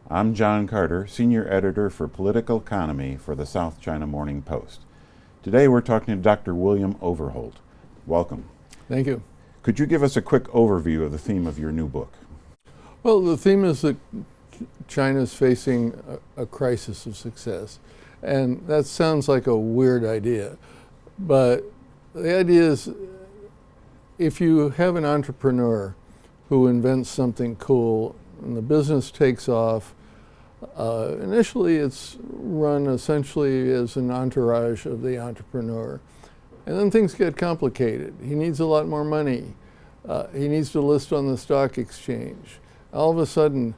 I'm John Carter, Senior Editor for Political Economy for the South China Morning Post. Today we're talking to Dr. William Overholt. Welcome. Thank you. Could you give us a quick overview of the theme of your new book? Well, the theme is that China's facing a crisis of success. And that sounds like a weird idea. But the idea is, if you have an entrepreneur who invents something cool and the business takes off, initially it's run essentially as an entourage of the entrepreneur. And then things get complicated. He needs a lot more money. He needs to list on the stock exchange. All of a sudden,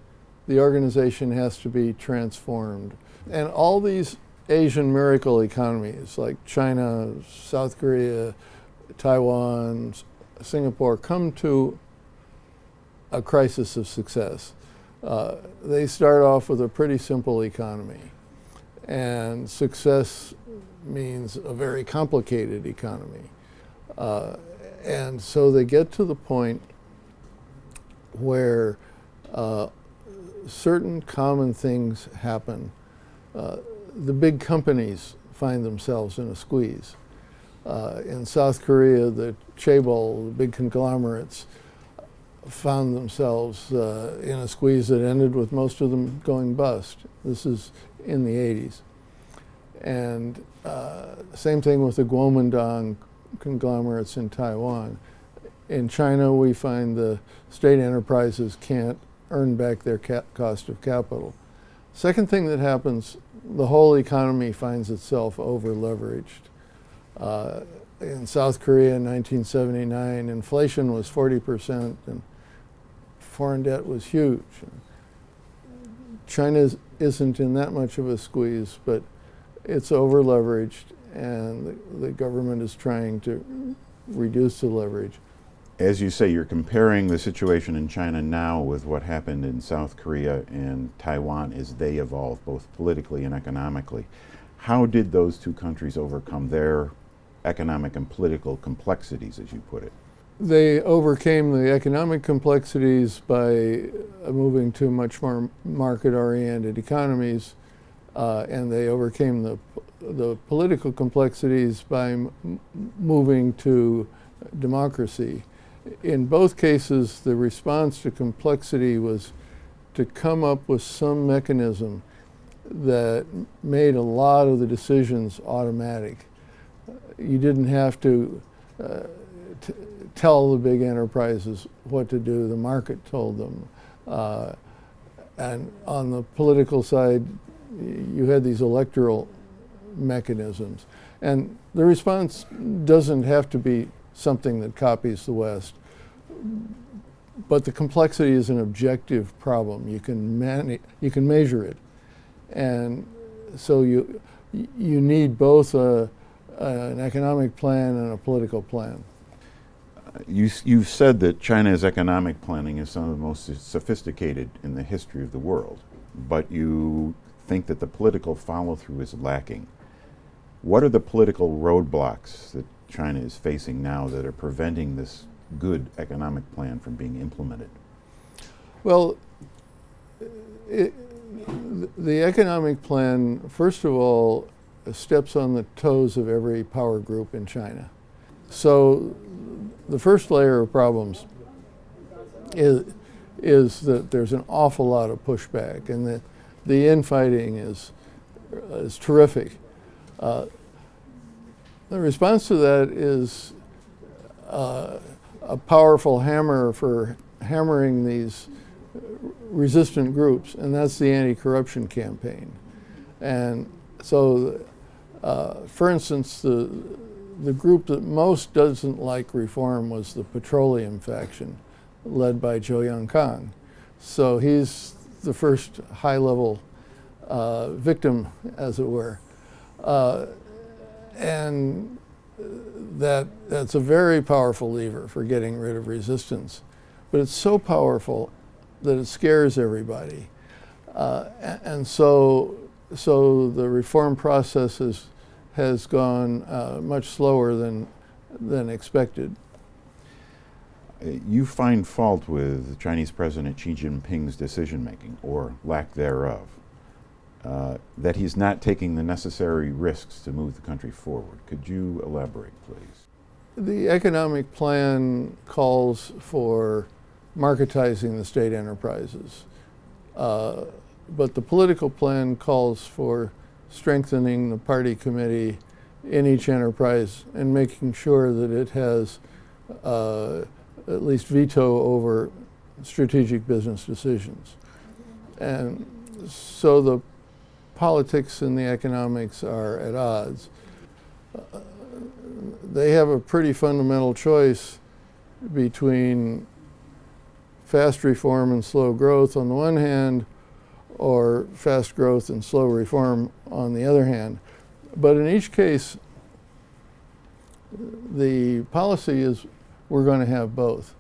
the organization has to be transformed. And all these Asian miracle economies like China, South Korea, Taiwan, Singapore come to a crisis of success. They start off with a pretty simple economy, and success means a very complicated economy. And so they get to the point where certain common things happen. The big companies find themselves in a squeeze. In South Korea, the chaebol, the big conglomerates, found themselves in a squeeze that ended with most of them going bust. This is in the 80s. And same thing with the Guomindang conglomerates in Taiwan. In China, we find the state enterprises can't earn back their cost of capital. Second thing that happens, the whole economy finds itself over-leveraged. In South Korea in 1979, inflation was 40% and foreign debt was huge. China isn't in that much of a squeeze, but it's over-leveraged, and the government is trying to reduce the leverage. As you say, you're comparing the situation in China now with what happened in South Korea and Taiwan as they evolved, both politically and economically. How did those two countries overcome their economic and political complexities, as you put it? They overcame the economic complexities by moving to much more market-oriented economies, and they overcame the political complexities by moving to democracy. In both cases, the response to complexity was to come up with some mechanism that made a lot of the decisions automatic. You didn't have to tell the big enterprises what to do. The market told them. And on the political side, you had these electoral mechanisms. And the response doesn't have to be something that copies the West. But the complexity is an objective problem. You can measure it. And so you need both an economic plan and a political plan. You've said that China's economic planning is some of the most sophisticated in the history of the world, but you think that the political follow-through is lacking. What are the political roadblocks that China is facing now that are preventing this good economic plan from being implemented? Well, the economic plan, first of all, steps on the toes of every power group in China. So the first layer of problems is that there's an awful lot of pushback, and that the infighting is terrific. The response to that is a powerful hammer for hammering these resistant groups, and that's the anti-corruption campaign. And so, for instance, the group that most doesn't like reform was the petroleum faction, led by Zhou Yongkang. So he's the first high-level victim, as it were. And that's a very powerful lever for getting rid of resistance. But it's so powerful that it scares everybody. And so the reform process has gone much slower than expected. You find fault with Chinese President Xi Jinping's decision-making, or lack thereof, that he's not taking the necessary risks to move the country forward. Could you elaborate, please? The economic plan calls for marketizing the state enterprises, but the political plan calls for strengthening the party committee in each enterprise and making sure that it has at least veto over strategic business decisions. And so the politics and the economics are at odds. They have a pretty fundamental choice between fast reform and slow growth on the one hand, or fast growth and slow reform on the other hand. But in each case, the policy is we're going to have both.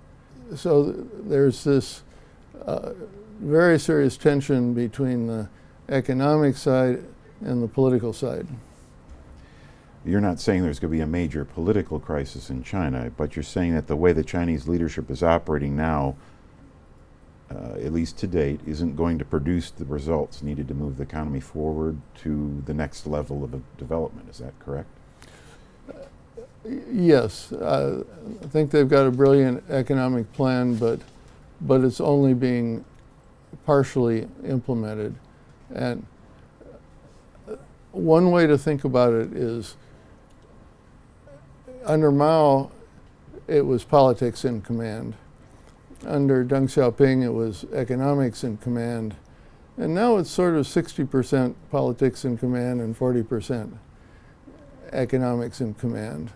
So there's this very serious tension between the economic side and the political side. You're not saying there's going to be a major political crisis in China, but you're saying that the way the Chinese leadership is operating now, at least to date, isn't going to produce the results needed to move the economy forward to the next level of development. Is that correct? Yes, I think they've got a brilliant economic plan, but it's only being partially implemented. And one way to think about it is, under Mao, it was politics in command. Under Deng Xiaoping, it was economics in command. And now it's sort of 60% politics in command and 40% economics in command.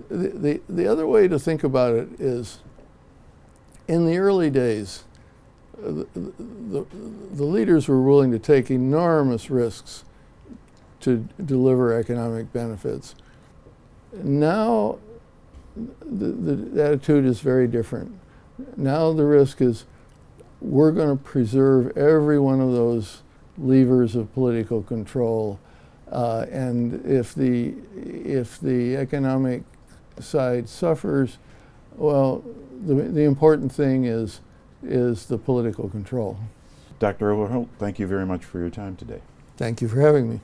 The other way to think about it is, in the early days, the leaders were willing to take enormous risks to deliver economic benefits. Now, the attitude is very different. Now the risk is we're going to preserve every one of those levers of political control, and if the economic side suffers, well, the important thing is the political control. Dr. Overholt, thank you very much for your time today. Thank you for having me.